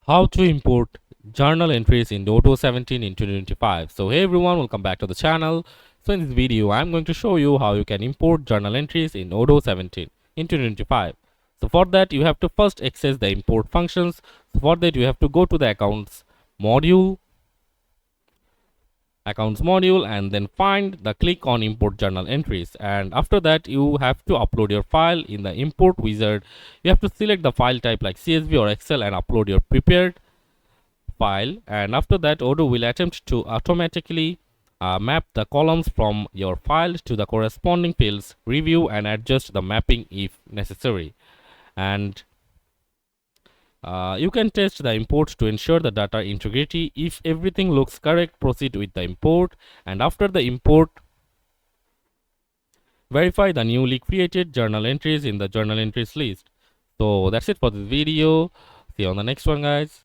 How to import journal entries in Odoo 17 in 2025. So hey everyone, welcome back to the channel. So in this video I'm going to show you how you can import journal entries in Odoo 17 in 2025. So for that you have to first access the import functions. So for that you have to go to the accounts module and then find the click on import journal entries, and after that you have to upload your file. In the import wizard you have to select the file type like CSV or Excel and upload your prepared file, and after that Odoo will attempt to automatically map the columns from your file to the corresponding fields, review and adjust the mapping if necessary, and you can test the import to ensure the data integrity. If everything looks correct, proceed with the import, and after the import verify the newly created journal entries in the journal entries list. So that's it for this video. See you on the next one, guys.